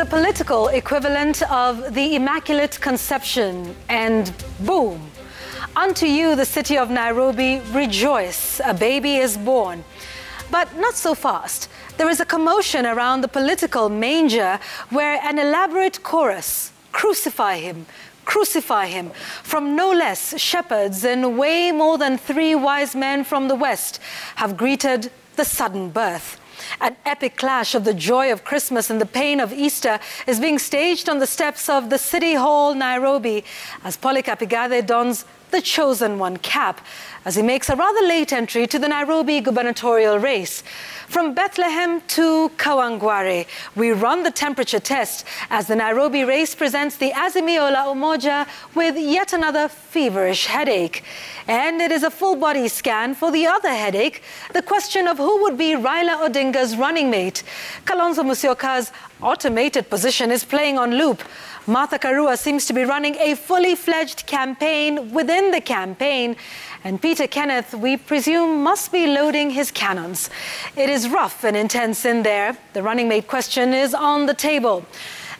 the political equivalent of the Immaculate Conception, and boom, unto you, the city of Nairobi, rejoice, a baby is born. But not so fast. There is a commotion around the political manger where an elaborate chorus, crucify him, from no less shepherds and way more than 3 wise men from the West have greeted the sudden birth. An epic clash of the joy of Christmas and the pain of Easter is being staged on the steps of the City Hall, Nairobi, as Polycarp Igathe dons the chosen one cap as he makes a rather late entry to the Nairobi gubernatorial race. From Bethlehem to Kawangware, we run the temperature test as the Nairobi race presents the Azimio la Umoja with yet another feverish headache. And it is a full-body scan for the other headache, the question of who would be Raila Odinga's running mate. Kalonzo Musyoka's automated position is playing on loop. Martha Karua seems to be running a fully fledged campaign within the campaign. And Peter Kenneth, we presume, must be loading his cannons. It is rough and intense in there. The running mate question is on the table.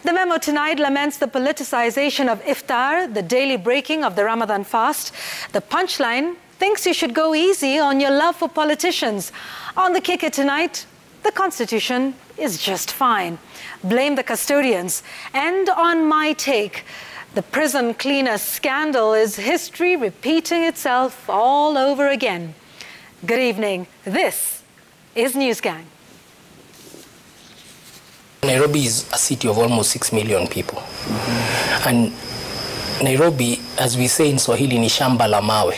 The memo tonight laments the politicization of iftar, the daily breaking of the Ramadan fast. The punchline thinks you should go easy on your love for politicians. On the kicker tonight, the Constitution is just fine. Blame the custodians. And on my take, the prison cleaner scandal is history repeating itself all over again. Good evening. This is Newsgang. Nairobi is a city of almost 6 million people. And Nairobi, as we say in Swahili, ni shamba la mawe.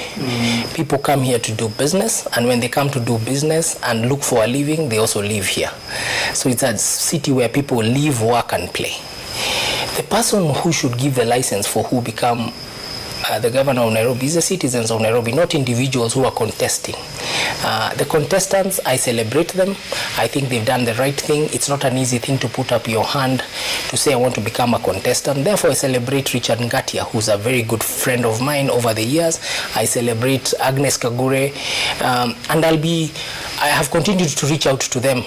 People come here to do business, and when they come to do business and look for a living, they also live here. So it's a city where people live, work, and play. The person who should give the license for who become the governor of Nairobi is the citizens of Nairobi, not individuals who are contesting. The contestants, I celebrate them. I think they've done the right thing. It's not an easy thing to put up your hand to say I want to become a contestant. Therefore, I celebrate Richard Ngatia, who's a very good friend of mine over the years. I celebrate Agnes Kagure, and I have continued to reach out to them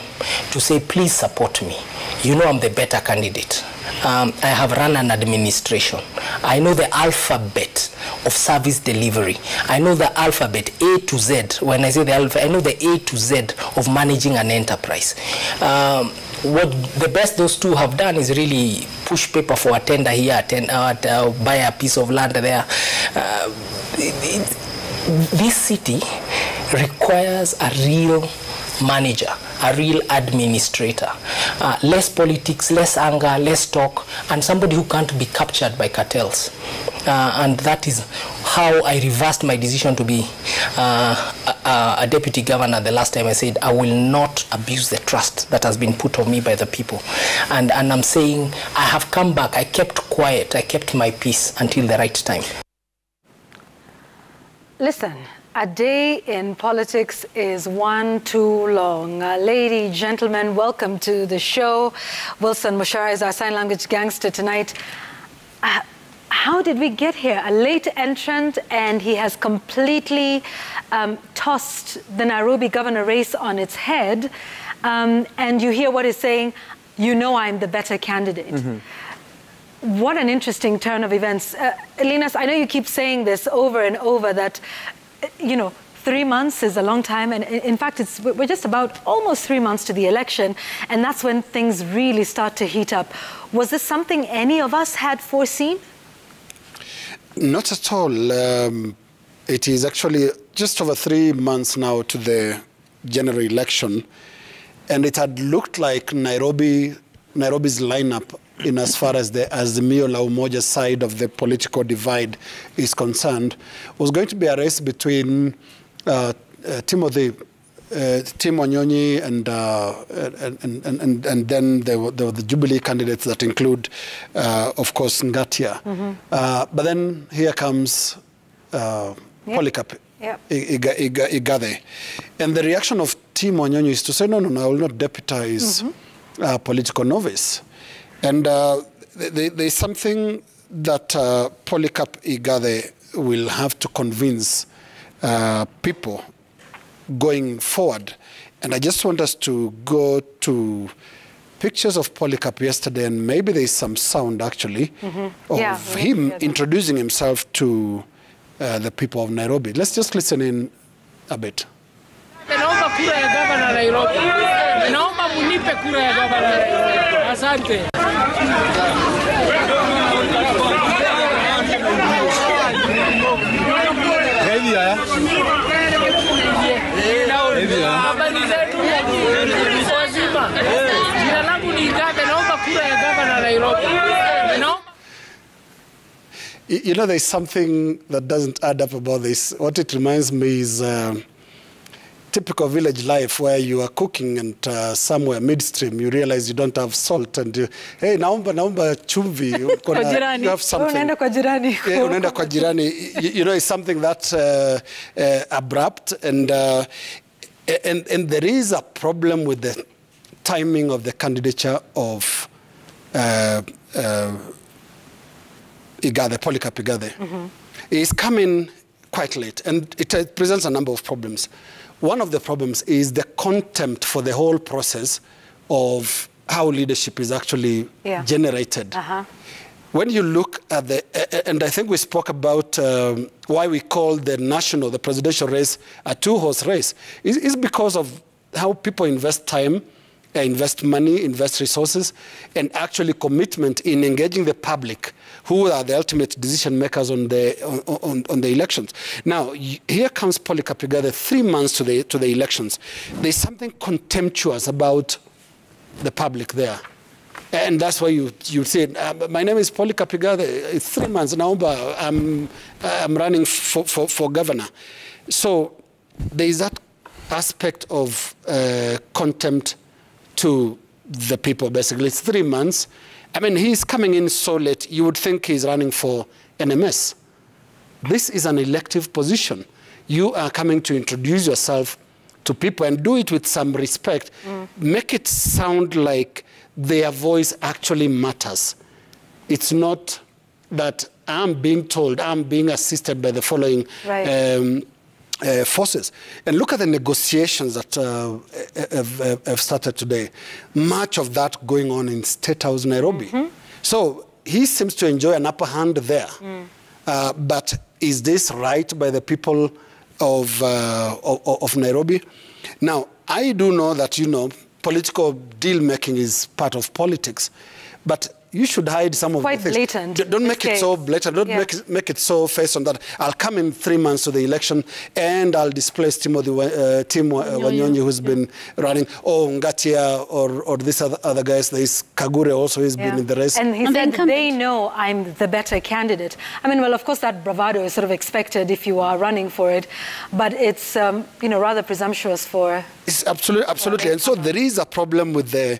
to say, please support me. You know I'm the better candidate. I have run an administration. I know the alphabet of service delivery. I know the alphabet A to Z. When I say the alphabet, I know the A to Z of managing an enterprise. What the best those two have done is really push paper for a tender here, buy a piece of land there. This city requires a real manager, a real administrator. Less politics, less anger, less talk, and somebody who can't be captured by cartels. And that is how I reversed my decision to be a deputy governor the last time. I said, I will not abuse the trust that has been put on me by the people. And I'm saying, I have come back. I kept quiet. I kept my peace until the right time. Listen. A day in politics is one too long. Ladies, gentlemen, welcome to the show. Wilson Mushara is our sign language gangster tonight. How did we get here? A late entrant, and he has completely tossed the Nairobi governor race on its head. And you hear what he's saying, you know I'm the better candidate. What an interesting turn of events. Linus, I know you keep saying this over and over that, you know, 3 months is a long time, and in fact we're just about almost 3 months to the election, and that's when things really start to heat up. Was this something any of us had foreseen? Not at all. It is actually just over 3 months now to the general election, and it had looked like Nairobi's lineup, in as far as the Azimio la Umoja side of the political divide is concerned, was going to be a race between Tim Wanyonyi and then there were the Jubilee candidates that include, of course, Ngatia. But then here comes Polycarp Igathe. And the reaction of Tim Wanyonyi is to say, no, I will not deputize a political novice. And there's something that Polycarp Igathe will have to convince people going forward. And I just want us to go to pictures of Polycarp yesterday, and maybe there's some sound actually of him introducing himself to the people of Nairobi. Let's just listen in a bit. Naomba kura ya gavana Nairobi. Naomba munipe kura ya gavana Nairobi. Asante. Habari zetu wazima. Jina langu ni Igathe, naomba kura ya gavana Nairobi. You know, there's something that doesn't add up about this. What it reminds me is typical village life where you are cooking and somewhere midstream you realize you don't have salt and you, hey, naomba chumvi. You have something. Unaenda kwa jirani. Unaenda kwa jirani. You know, it's something that abrupt and there is a problem with the timing of the candidature of Igathe, Polycarp Igathe. It's coming quite late, and it presents a number of problems. One of the problems is the contempt for the whole process of how leadership is actually generated. When you look at and I think we spoke about why we call the presidential race, a two-horse race. It's because of how people invest time, invest money, invest resources, and actually commitment in engaging the public, who are the ultimate decision makers on the elections. Now, here comes Polycarp Igathe 3 months to the elections. There's something contemptuous about the public there. And that's why you say, my name is Polycarp Igathe, it's 3 months, naomba, I'm running for governor. So there is that aspect of contempt to the people, basically. It's 3 months. I mean, he's coming in so late, you would think he's running for NMS. This is an elective position. You are coming to introduce yourself to people and do it with some respect. Make it sound like their voice actually matters. It's not that I'm being told, I'm being assisted by the following forces. And look at the negotiations that have started today. Much of that going on in State House, Nairobi. So he seems to enjoy an upper hand there. But is this right by the people of Nairobi? Now, I do know that, you know, political deal-making is part of politics. But you should hide some of the things. Blatant. Don't make it so blatant. Don't make it so face on that. I'll come in 3 months to the election and I'll displace Tim Wanyonyi, who's been running. Oh, Ngatia or these other guys. There's Kagure also, he's been in the race. And he said they know I'm the better candidate. I mean, well, of course, that bravado is sort of expected if you are running for it. But it's, you know, rather presumptuous for... It's absolutely. And so there is a problem with the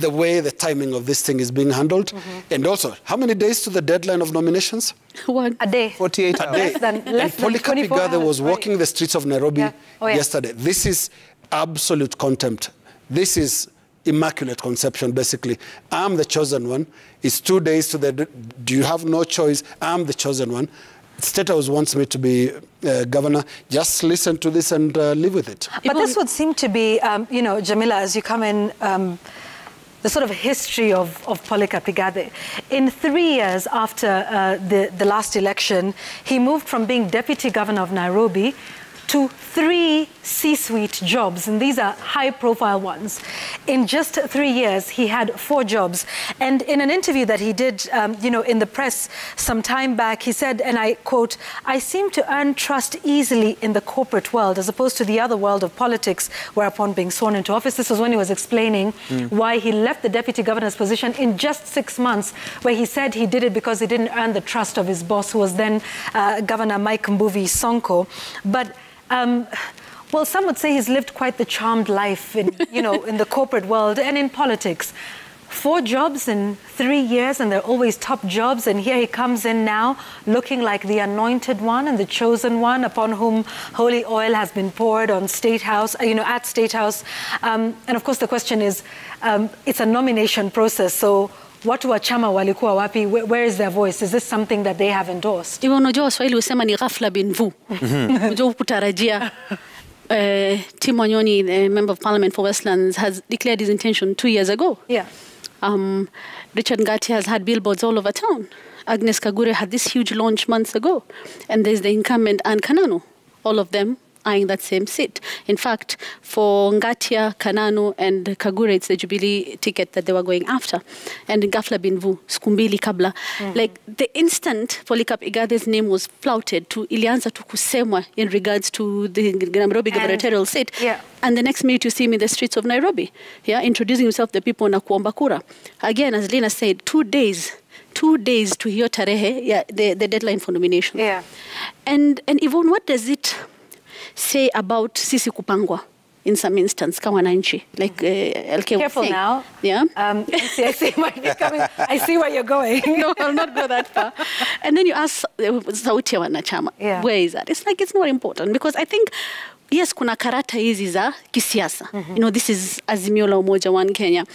way the timing of this thing is being handled. And also, how many days to the deadline of nominations? A day. 48 hours. Less than Polycarp Igathe was walking the streets of Nairobi yesterday. Yeah. This is absolute contempt. This is immaculate conception, basically. I'm the chosen one. It's 2 days to the... Do you have no choice? I'm the chosen one. State House wants me to be governor. Just listen to this and live with it. But this would seem to be, you know, Jamila, as you come in... the sort of history of Polycarp Igathe. In 3 years after the last election, he moved from being deputy governor of Nairobi to 3 C-suite jobs, and these are high-profile ones. In just 3 years, he had 4 jobs. And in an interview that he did, you know, in the press some time back, he said, and I quote, "I seem to earn trust easily in the corporate world as opposed to the other world of politics, where upon being sworn into office." This was when he was explaining why he left the deputy governor's position in just 6 months, where he said he did it because he didn't earn the trust of his boss, who was then Governor Mike Mbuvi Sonko. But well, some would say he's lived quite the charmed life in, you know, in the corporate world and in politics. 4 jobs in 3 years, and they're always top jobs. And here he comes in now looking like the anointed one and the chosen one upon whom holy oil has been poured on State House, you know, at State House. And of course, the question is, it's a nomination process. So watu wa chama walikuwa wapi? Where is their voice? Is this something that they have endorsed? Unajua Waswahili husema ni ghafla bin vu. Unajua kutarajia. Tim Wanyoni, the Member of Parliament for Westlands, has declared his intention 2 years ago. Yeah. Richard Igathe has had billboards all over town. Agnes Kagure had this huge launch months ago. And there's the incumbent Anne Kananu, all of them eyeing that same seat. In fact, for Ngatia, Kananu, and Kagure, it's the Jubilee ticket that they were going after. And Ghafla Binvu, Skumbili Kabla. Like, the instant Polycarp Igathe's name was flouted to ilianza to kusemwa in regards to the Nairobi gubernatorial seat. Yeah. And the next minute you see him in the streets of Nairobi, introducing himself to the people na kuomba kura. Again, as Lena said, 2 days to hiyo tarehe, the deadline for nomination. Yeah. And Yvonne, what does it say about sisi kupangwa in some instance, kama wananchi? Like LK Careful was saying. now. Yeah. I see might be coming. I see where you're going. No, I'll not go that far. And then you ask sauti ya wanachama, where is that? It's like, it's not important, because I think, yes, kuna karata hizi za kisiasa. You know, this is Azimio la Umoja One Kenya.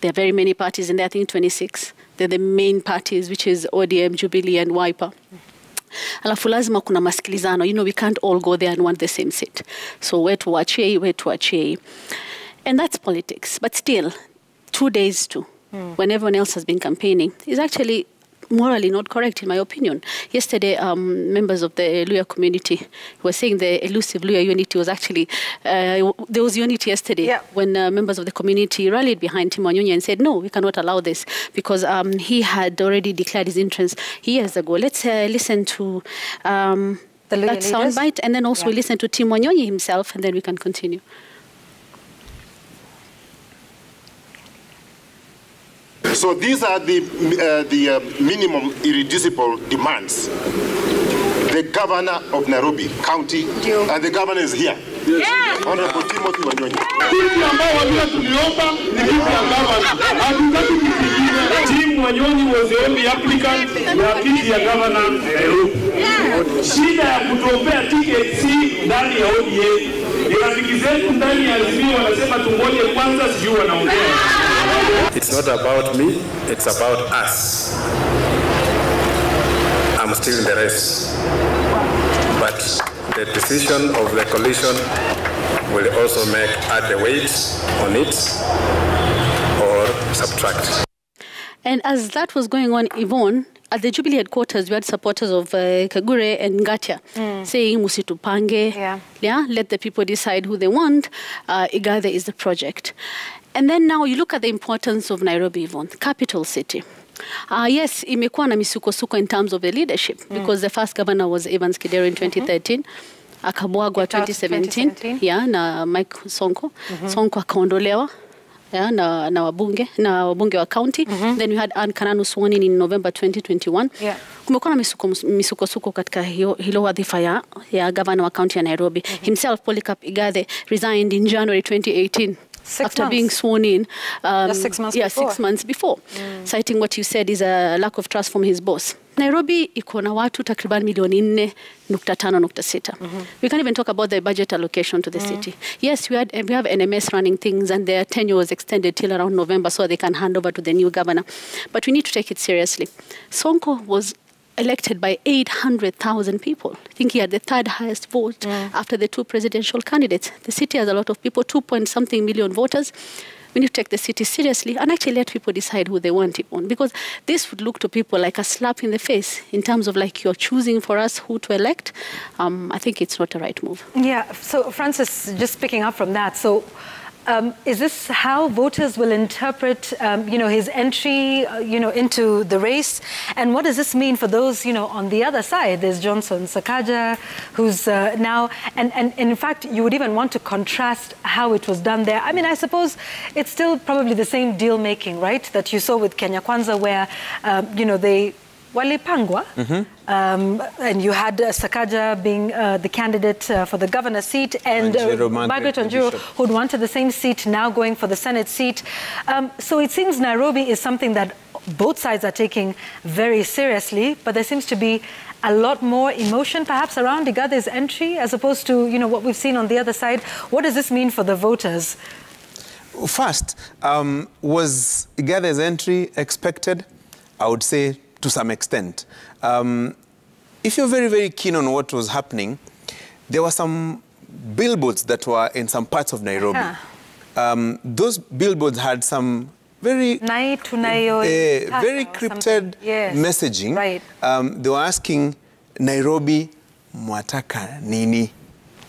There are very many parties in there, I think 26. They're the main parties, which is ODM, Jubilee, and Wiper. Alafu lazima kuna masikilizano. You know, we can't all go there and want the same seat. So wetu wachie. And that's politics. But still, 2 days too, when everyone else has been campaigning, is actually morally not correct, in my opinion. Yesterday, members of the Luya community were saying the elusive Luya unity was actually, there was unity yesterday when members of the community rallied behind Tim Wanyoni and said, no, we cannot allow this, because he had already declared his entrance years ago. Let's listen to that soundbite, and then also listen to Tim Wanyoni himself, and then we can continue. So these are the minimum irreducible demands. The governor of Nairobi County, and the governor is here. Yes. Honorable Timothy Wanyoni. Tim Wanyoni was the only applicant ya kiti ya governor Nairobi. Shida ya kutopea ticket si ndani ya ODA. Ni rafiki zetu ndani ya Azimio wanasema tungoje kwanza, sijui wanaongea. It's not about me, it's about us. I'm still in the race. But the decision of the coalition will also add the weight on it or subtract. And as that was going on, Yvonne, at the Jubilee headquarters, we had supporters of Kagure and Ngatia saying, musitupange, let the people decide who they want. Igathe is the project. And then now you look at the importance of Nairobi, Yvonne, capital city. Yes, imekuwa na misuko-suko in terms of the leadership, because the first governor was Evans Kidero in 2013, akabwagwa 2017, na Mike Sonko. Sonko akaondolewa na wabunge wa county. Then we had Anne Kananu sworn in November 2021. Kumekuwa na misuko-suko katika hilo wadhifa ya governor wa county ya Nairobi. Himself, Polycarp Igathe, resigned in January 2018. After being sworn in, 6 months before. 6 months before, citing what you said is a lack of trust from his boss. Nairobi iko na watu takriban milioni 4.5.6. We can't even talk about the budget allocation to the city. Yes, we have NMS running things, and their tenure was extended till around November so they can hand over to the new governor. But we need to take it seriously. Sonko was elected by 800,000 people. I think he had the third highest vote after the two presidential candidates. The city has a lot of people, 2-point-something million voters. We need to take the city seriously and actually let people decide who they want it on, because this would look to people like a slap in the face in terms of like you're choosing for us who to elect. I think it's not the right move. Yeah, so Francis, just picking up from that, so is this how voters will interpret, his entry, into the race? And what does this mean for those, on the other side? There's Johnson Sakaja, who's now, and in fact, you would even want to contrast how it was done there. I mean, I suppose it's still probably the same deal making, right, that you saw with Kenya Kwanza, where, they walipangwa, and you had Sakaja being the candidate for the governor's seat, and Margaret Wanjiru, who'd wanted the same seat, now going for the Senate seat. So it seems Nairobi is something that both sides are taking very seriously, but there seems to be a lot more emotion perhaps around Igathe's entry as opposed to, what we've seen on the other side. What does this mean for the voters? First, was Igathe's entry expected? I would say to some extent. If you're very, very keen on what was happening, there were some billboards that were in some parts of Nairobi. Those billboards had some very very crypted messaging. Right. They were asking Nairobi, mwataka nini,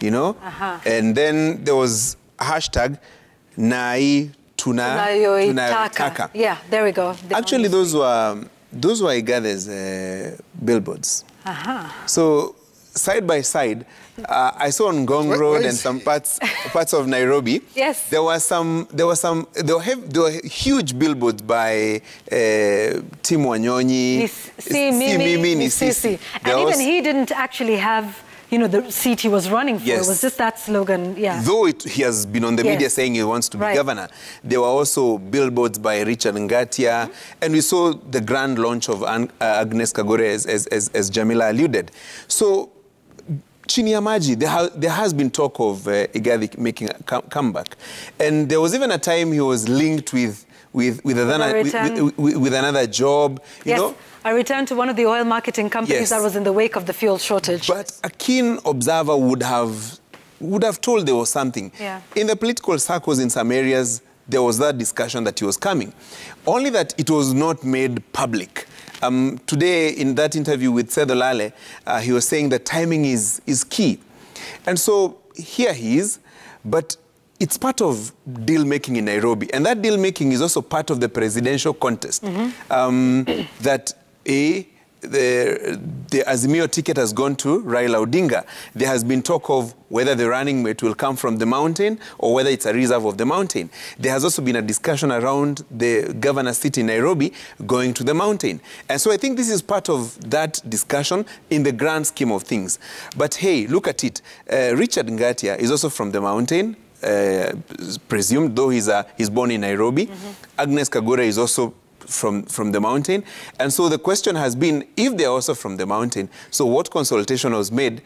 you know? And then there was a hashtag Nai tunayoitaka. Yeah, there we go. Actually, those were Igathe's billboards. So side by side, I saw on Gong Road and some parts of Nairobi. Yes. There were huge billboards by Tim Wanyonyi. Si Mimi ni Sisi. And even he didn't actually have, you know, the seat he was running for. Yes. It was just that slogan, Though he has been on the media saying he wants to be governor, there were also billboards by Richard Ngatia, and we saw the grand launch of Agnes Kagore, as Jamila alluded. So, chini ya maji, there has been talk of Igathe making a comeback. And there was even a time he was linked with another job, you know. I returned to one of the oil marketing companies that was in the wake of the fuel shortage. But a keen observer would have told there was something. In the political circles in some areas, there was that discussion that he was coming. Only that it was not made public. Today, in that interview with Sedolale, he was saying that timing is key. And so here he is, but it's part of deal-making in Nairobi. And that deal-making is also part of the presidential contest. That the Azimio ticket has gone to Raila Odinga. There has been talk of whether the running mate will come from the mountain or whether it's a reserve of the mountain. There has also been a discussion around the governor's seat in Nairobi going to the mountain. And so I think this is part of that discussion in the grand scheme of things. But hey, look at it. Richard Ngatia is also from the mountain, presumed, though he's born in Nairobi. Agnes Kagore is also from the mountain. And so the question has been, if they're also from the mountain, so what consultation was made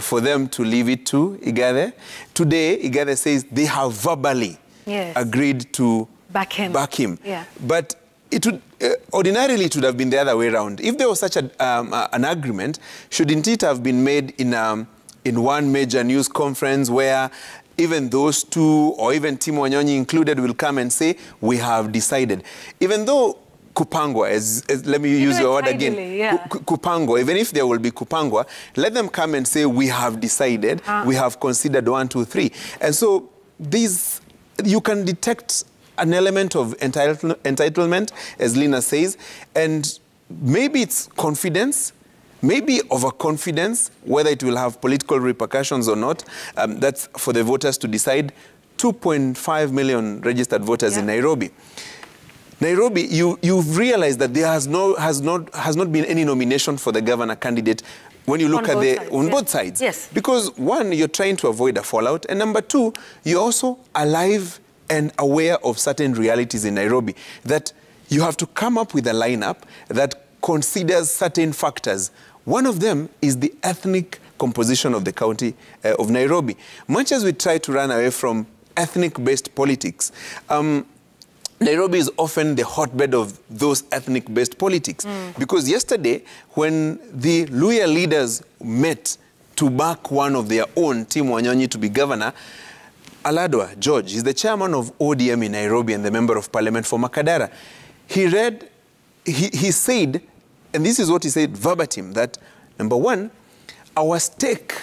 for them to leave it to Igathe? Today, Igathe says they have verbally agreed to back him. But it would, ordinarily, it would have been the other way around. If there was such an agreement, shouldn't it have been made in one major news conference where even those two, or even Tim Wanyonyi included, will come and say, we have decided. Even though kupangwa, let me use your word again, kupangwa, even if there will be kupangwa, let them come and say, we have decided, we have considered 1, 2, 3. And so these, you can detect an element of entitlement, as Lina says, and maybe it's confidence, maybe overconfidence, whether it will have political repercussions or not. That's for the voters to decide. 2.5 million registered voters in Nairobi. Nairobi, you've realized that there has not been any nomination for the governor candidate when you look on both sides. Yes. Because one, you're trying to avoid a fallout, and number two, you're also alive and aware of certain realities in Nairobi, that you have to come up with a lineup that considers certain factors. One of them is the ethnic composition of the county of Nairobi. Much as we try to run away from ethnic-based politics, Nairobi is often the hotbed of those ethnic-based politics. Because yesterday, when the Luhya leaders met to back one of their own, Tim Wanyonyi, to be governor, Aladwa George is the chairman of ODM in Nairobi and the member of parliament for Makadara. He said, and this is what he said verbatim, that number one, our stake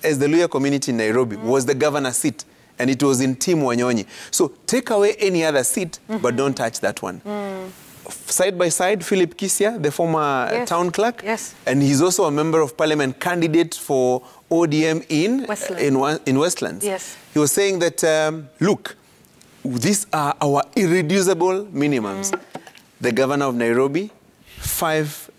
as the Luhya community in Nairobi was the governor's seat, and it was in Tim Wanyonyi. So take away any other seat, but don't touch that one. Side by side, Philip Kisia, the former town clerk, and he's also a member of parliament candidate for ODM in Westlands. He was saying that, look, these are our irreducible minimums. The governor of Nairobi, 5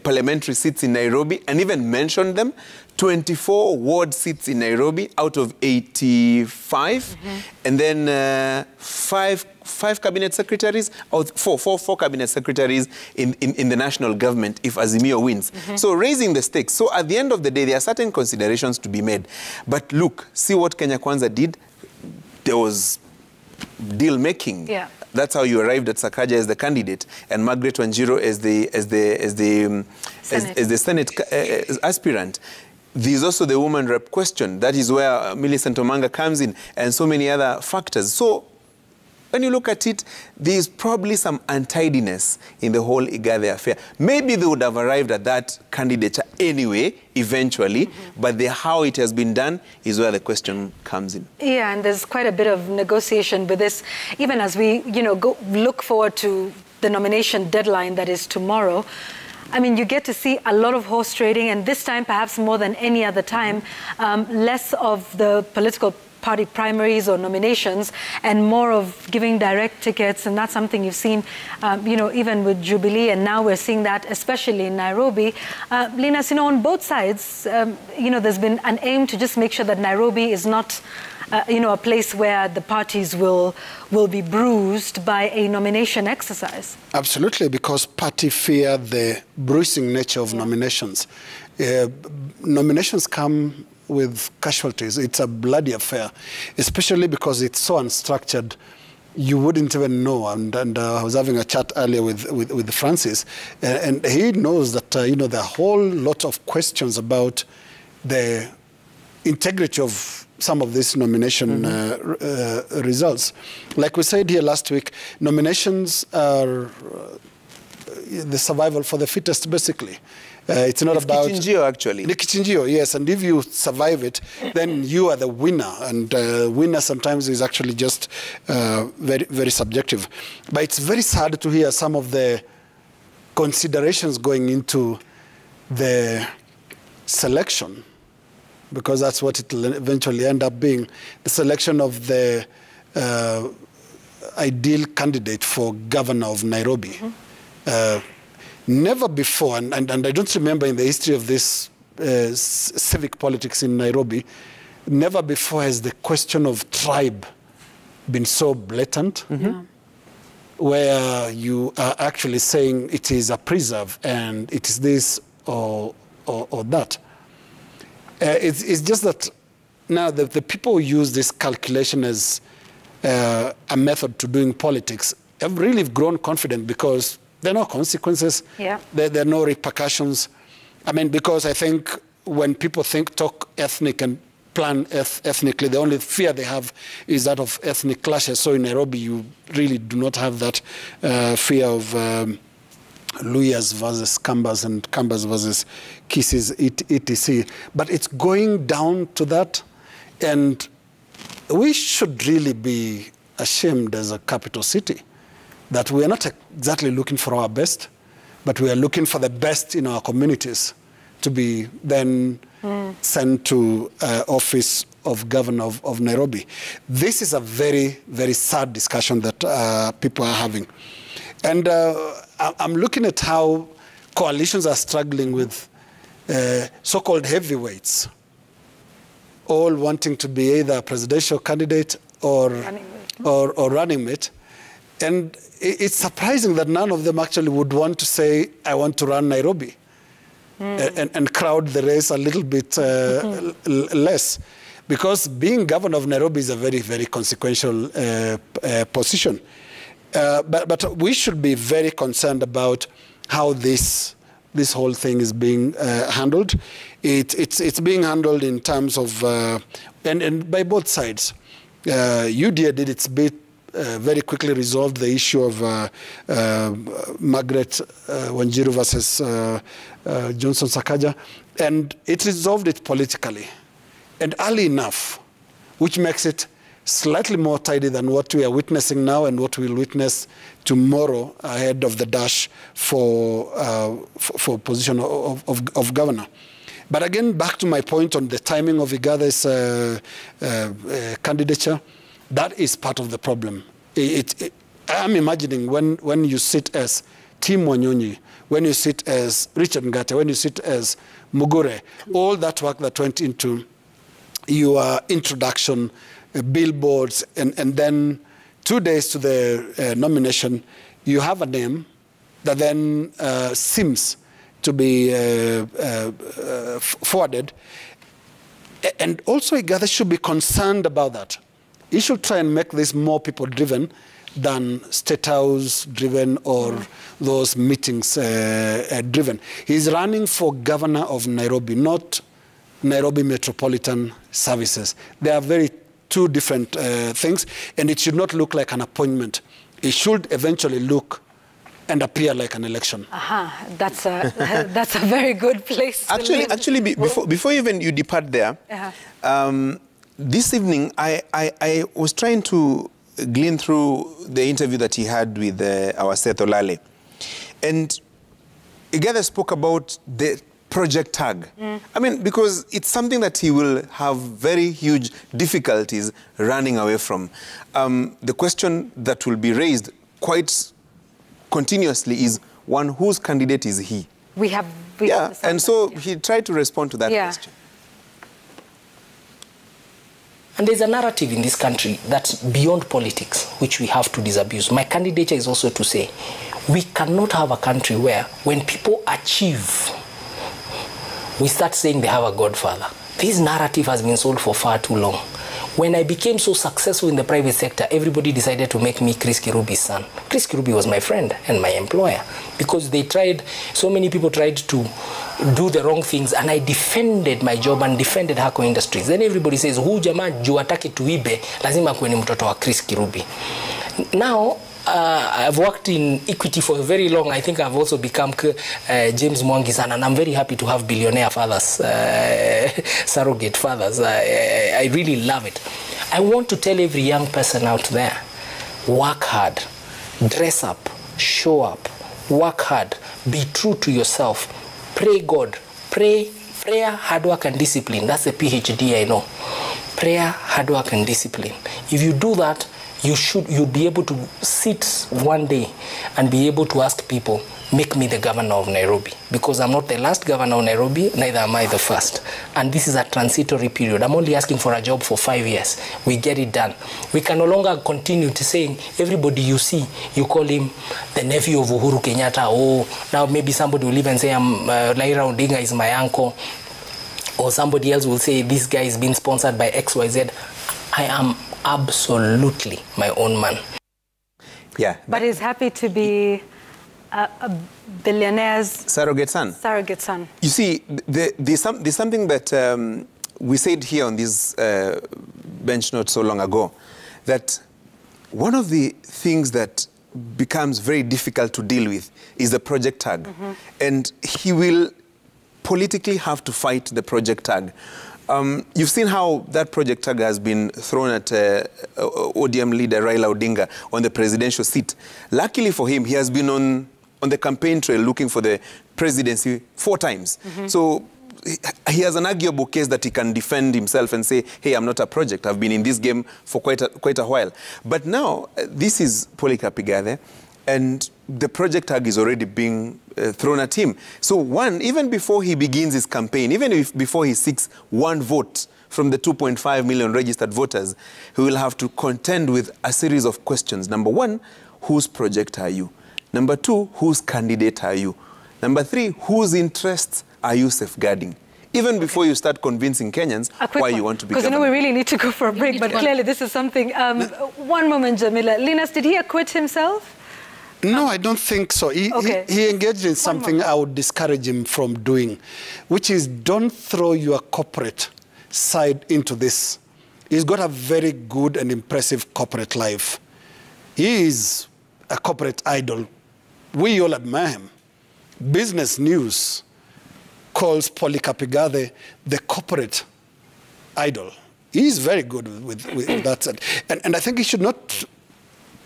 parliamentary seats in Nairobi, and even mentioned them, 24 ward seats in Nairobi out of 85, and then 5 cabinet secretaries, or four cabinet secretaries in the national government if Azimio wins. So raising the stakes. So at the end of the day, there are certain considerations to be made. But look, see what Kenya Kwanza did. There was deal making. That's how you arrived at Sakaja as the candidate and Margaret Wanjiru as the Senate aspirant. There's also the woman rep question. That is where Millicent Omanga comes in, and so many other factors. So when you look at it, there's probably some untidiness in the whole Igathe affair. Maybe they would have arrived at that candidature anyway, eventually, but how it has been done is where the question comes in. Yeah, and there's quite a bit of negotiation with this, even as we, look forward to the nomination deadline that is tomorrow. I mean, you get to see a lot of horse trading, and this time, perhaps more than any other time, less of the political party primaries or nominations and more of giving direct tickets. And that's something you've seen, even with Jubilee. And now we're seeing that, especially in Nairobi. Linus, on both sides, there's been an aim to just make sure that Nairobi is not a place where the parties will be bruised by a nomination exercise. Absolutely, because party fear the bruising nature of nominations. Nominations come with casualties. It's a bloody affair, especially because it's so unstructured. You wouldn't even know. And I was having a chat earlier with Francis, and he knows that there are a whole lot of questions about the integrity of some of these nomination results. Like we said here last week, nominations are the survival for the fittest, basically. It's not about... Kichinjio, actually. The kichinjio, yes. And if you survive it, then you are the winner. And winner sometimes is actually just very, very subjective. But it's very sad to hear some of the considerations going into the selection, because that's what it will eventually end up being, the selection of the ideal candidate for governor of Nairobi. Never before, and I don't remember in the history of this civic politics in Nairobi, never before has the question of tribe been so blatant, where you are actually saying it is a preserve and it is this or that. It's just that now the people who use this calculation as a method to doing politics have really grown confident, because there are no consequences. Yeah. There are no repercussions. I mean, because I think when people talk ethnic and plan ethnically, the only fear they have is that of ethnic clashes. So in Nairobi, you really do not have that fear of Luyas versus Kambas and Kambas versus Kisis, etc. But it's going down to that. And we should really be ashamed as a capital city that we are not exactly looking for our best, but we are looking for the best in our communities to be then sent to office of governor of Nairobi. This is a very, very sad discussion that people are having. And I'm looking at how coalitions are struggling with so-called heavyweights, all wanting to be either a presidential candidate or running mate. And it's surprising that none of them actually would want to say, I want to run Nairobi, and crowd the race a little bit less. Because being governor of Nairobi is a very, very consequential position. But we should be very concerned about how this whole thing is being handled. It's being handled in terms of, and by both sides. UDA did its bit, very quickly resolved the issue of Margaret Wanjiru versus Johnson Sakaja, and it resolved it politically, and early enough, which makes it slightly more tidy than what we are witnessing now and what we'll witness tomorrow ahead of the dash for position of governor. But again, back to my point on the timing of Igathe's candidature, that is part of the problem. I'm imagining when you sit as Tim Wanyonyi, when you sit as Richard Igathe, when you sit as Mugure, all that work that went into your introduction, billboards, and then 2 days to the nomination, you have a name that then seems to be forwarded. And also Igathe should be concerned about that. He should try and make this more people-driven than State House-driven or those meetings-driven. He's running for governor of Nairobi, not Nairobi Metropolitan Services. They are very two different things, and it should not look like an appointment. It should eventually look and appear like an election. That's a very good place. Actually, before even you depart there, this evening I was trying to glean through the interview that he had with our Seth Olale, and Igathe spoke about the project tag. I mean, because it's something that he will have very huge difficulties running away from. The question that will be raised quite continuously is, one, whose candidate is he? And so he tried to respond to that question. And there's a narrative in this country that's beyond politics, which we have to disabuse. My candidature is also to say, we cannot have a country where when people achieve, we start saying they have a godfather. This narrative has been sold for far too long. When I became so successful in the private sector, everybody decided to make me Chris Kirubi's son. Chris Kirubi was my friend and my employer, because they tried, so many people tried to do the wrong things, and I defended my job and defended Hako Industries. Then everybody says, huu jamaa juu ataki tuibe, lazima kuwe ni mtoto wa Chris Kirubi. Now, I've worked in equity for very long. I think I've also become James Mwangi's son, and I'm very happy to have billionaire fathers, surrogate fathers. I really love it. I want to tell every young person out there, work hard, dress up, show up, work hard, be true to yourself, pray God, prayer, hard work and discipline. That's the PhD I know. Prayer, hard work and discipline. If you do that, you'll be able to sit one day and be able to ask people, make me the governor of Nairobi. Because I'm not the last governor of Nairobi, neither am I the first. And this is a transitory period. I'm only asking for a job for 5 years. We get it done. We can no longer continue to saying, everybody you see, you call him the nephew of Uhuru Kenyatta. Oh, now maybe somebody will even say, Raila Odinga is my uncle. Or somebody else will say, this guy is being sponsored by XYZ. I am absolutely my own man. Yeah. But he's happy to be a billionaire's surrogate son. Surrogate son. You see, there's something that we said here on this bench not so long ago, that one of the things that becomes very difficult to deal with is the project tag. And he will politically have to fight the project tag. You've seen how that project tag has been thrown at ODM leader Raila Odinga on the presidential seat. Luckily for him, he has been on the campaign trail looking for the presidency 4 times. So he has an arguable case that he can defend himself and say, hey, I'm not a project. I've been in this game for quite a while. But now, this is Polycarp Igathe, and the project tag is already being thrown at him. So one, even before he begins his campaign, even before he seeks 1 vote from the 2.5 million registered voters, he will have to contend with a series of questions. Number 1, whose project are you? Number 2, whose candidate are you? Number 3, whose interests are you safeguarding? Even before you start convincing Kenyans why you want to be governor. Because we really need to go for a break, but clearly this is something... one moment, Jamila. Linus, did he acquit himself? No, I don't think so. He engaged in something I would discourage him from doing, which is don't throw your corporate side into this. He's got a very good and impressive corporate life. He is a corporate idol. We all admire him. Business News calls Polycarp Igathe the corporate idol. He is very good with that side. And I think he should not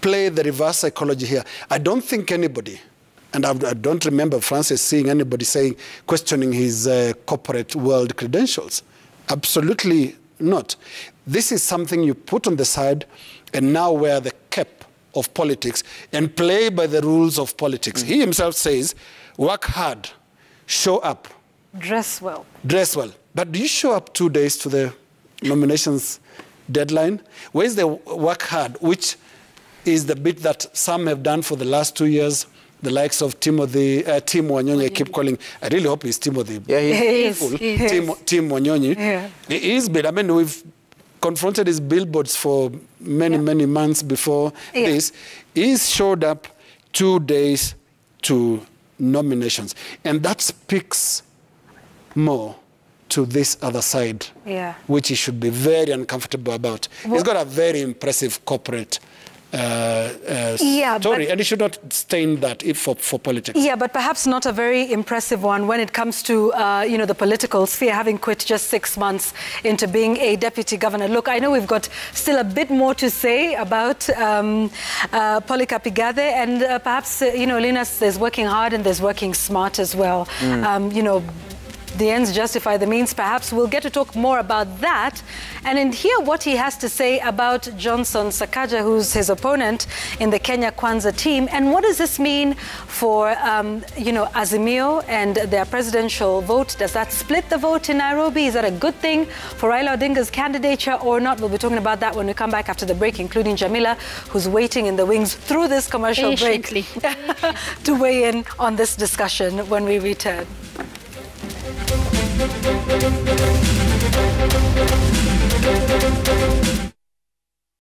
play the reverse psychology here. I don't think anybody, and I don't remember Francis seeing anybody questioning his corporate world credentials. Absolutely not. This is something you put on the side and now wear the cap of politics and play by the rules of politics. He himself says, work hard, show up. Dress well. Dress well. But do you show up 2 days to the nominations deadline? Where's the work hard, which is the bit that some have done for the last 2 years, the likes of Tim Wanyonyi, I keep calling, I really hope he's Timothy. Yeah, he is. Tim Wanyonyi. Yeah. He is big. I mean, we've confronted his billboards for many months before this. He's showed up 2 days to nominations. And that speaks more to this other side, which he should be very uncomfortable about. He's got a very impressive corporate story, and he should not stain that for politics. Yeah, but perhaps not a very impressive one when it comes to, you know, the political sphere, having quit just 6 months into being a deputy governor. Look, I know we've got still a bit more to say about Polycarp Igathe, and perhaps, you know, Linus, there's working hard and there's working smart as well. You know, the ends justify the means. Perhaps we'll get to talk more about that and hear what he has to say about Johnson Sakaja, who's his opponent in the Kenya Kwanza team. And what does this mean for, you know, Azimio and their presidential vote? Does that split the vote in Nairobi? Is that a good thing for Raila Odinga's candidature or not? We'll be talking about that when we come back after the break, including Jamila, who's waiting in the wings through this commercial break to weigh in on this discussion when we return.